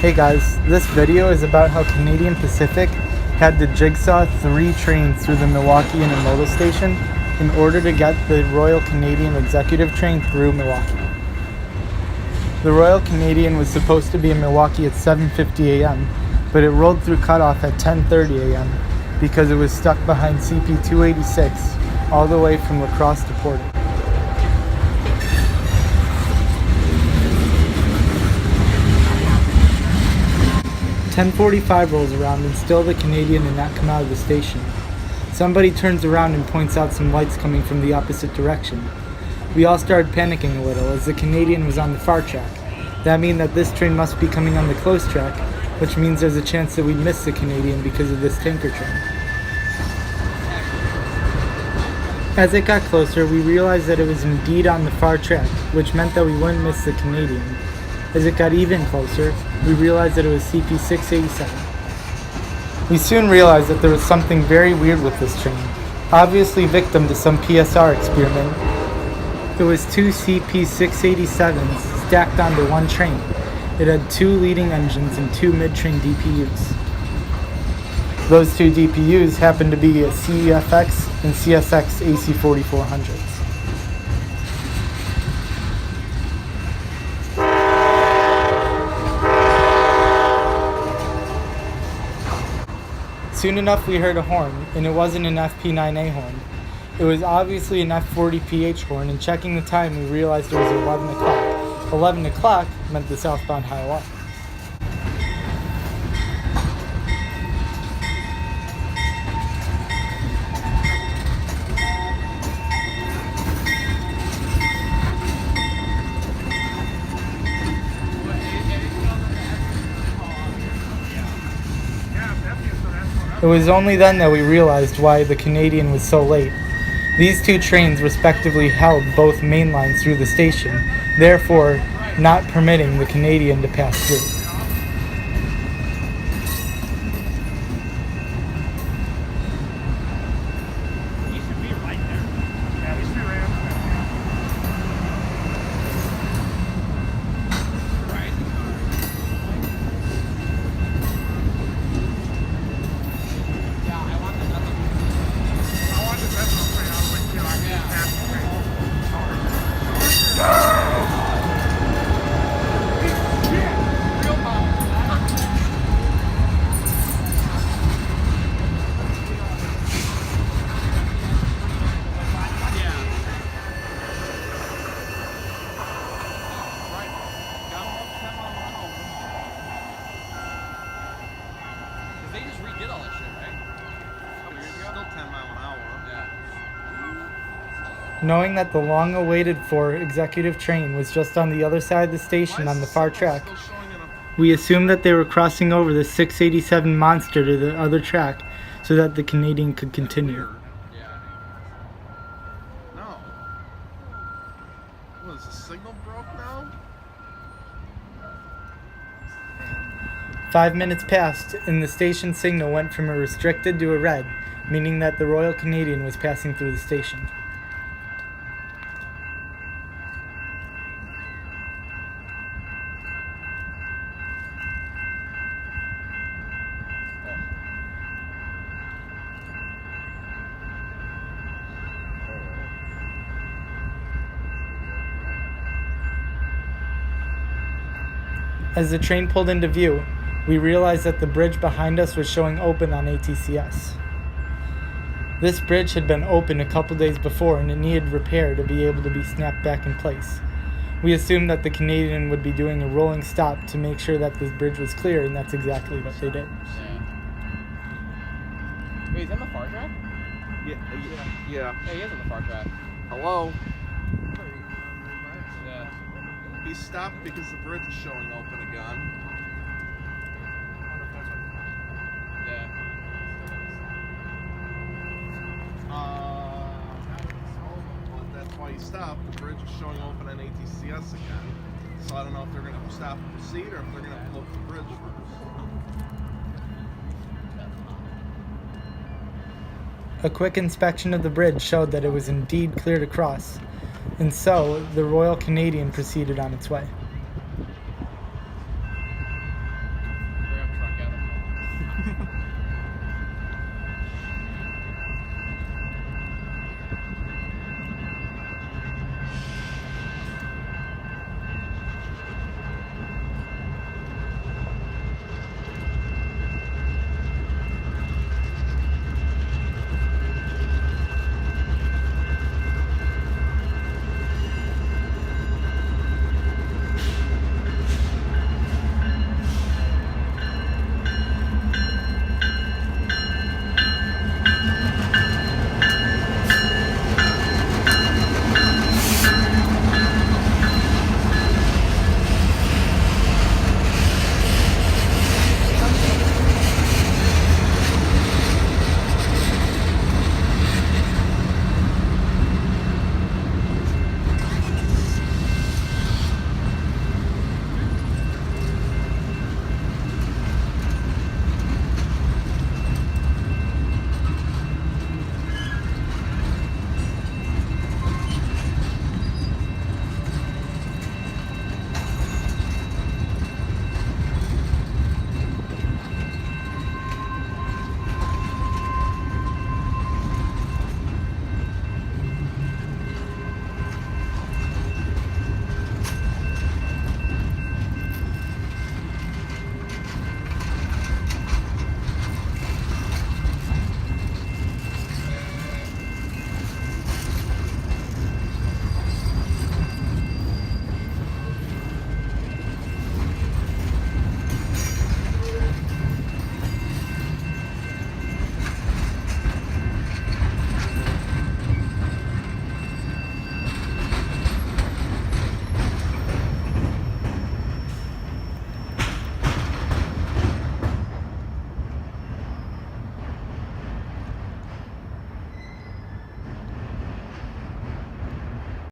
Hey guys, this video is about how Canadian Pacific had to jigsaw 3 trains through the Milwaukee Intermodal Station in order to get the Royal Canadian Executive train through Milwaukee. The Royal Canadian was supposed to be in Milwaukee at 7:50 a.m., but it rolled through cutoff at 10:30 a.m. because it was stuck behind CP 286 all the way from La Crosse to Porter. "10:45 rolls around and still the Canadian did not come out of the station. Somebody turns around and points out some lights coming from the opposite direction. We all started panicking a little as the Canadian was on the far track. That means that this train must be coming on the close track, which means there's a chance that we'd miss the Canadian because of this tanker train. As it got closer, we realized that it was indeed on the far track, which meant that we wouldn't miss the Canadian. As it got even closer, we realized that it was CP 687. We soon realized that there was something very weird with this train, obviously victim to some PSR experiment. It was 2 CP 687s stacked onto one train. It had 2 leading engines and 2 mid-train DPUs. Those 2 DPUs happened to be a CEFX and CSX AC4400s. Soon enough we heard a horn, and it wasn't an FP9A horn. It was obviously an F40PH horn, and checking the time we realized it was 11 o'clock. 11 o'clock meant the southbound Highway. It was only then that we realized why the Canadian was so late. These 2 trains respectively held both main lines through the station, therefore not permitting the Canadian to pass through. They just redid all that shit, right? A couple years ago? Still 10 miles an hour. Yeah. Knowing that the long-awaited for executive train was just on the other side of the station on the far track, we assumed that they were crossing over the 687 monster to the other track so that the Canadian could continue. Yeah. No. Was the signal broke now? 5 minutes passed, and the station signal went from a restricted to a red, meaning that the Royal Canadian was passing through the station. As the train pulled into view, we realized that the bridge behind us was showing open on ATCS. This bridge had been open a couple days before and it needed repair to be able to be snapped back in place. We assumed that the Canadian would be doing a rolling stop to make sure that this bridge was clear, and that's exactly what they did. Yeah. Wait, is that on the far track? Yeah. Yeah, he is on the far track. Hello? Yeah. He stopped because the bridge is showing open again. Yeah. Well, that's why he stopped. The bridge is showing open on ATCS again. So I don't know if they're going to stop and proceed or if they're going to pull up the bridge first. A quick inspection of the bridge showed that it was indeed clear to cross, and so the Royal Canadian proceeded on its way.